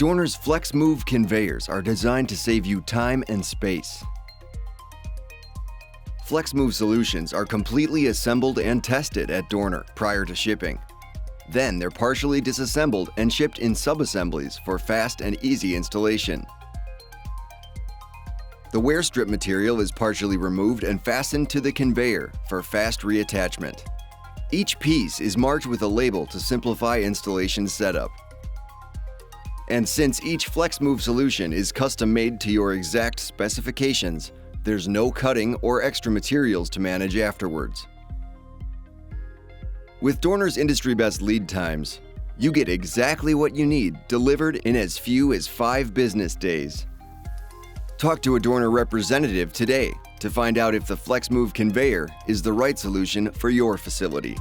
Dorner's FlexMove conveyors are designed to save you time and space. FlexMove solutions are completely assembled and tested at Dorner prior to shipping. Then they're partially disassembled and shipped in sub-assemblies for fast and easy installation. The wear strip material is partially removed and fastened to the conveyor for fast reattachment. Each piece is marked with a label to simplify installation setup. And since each FlexMove solution is custom-made to your exact specifications, there's no cutting or extra materials to manage afterwards. With Dorner's industry-best lead times, you get exactly what you need delivered in as few as 5 business days. Talk to a Dorner representative today to find out if the FlexMove conveyor is the right solution for your facility.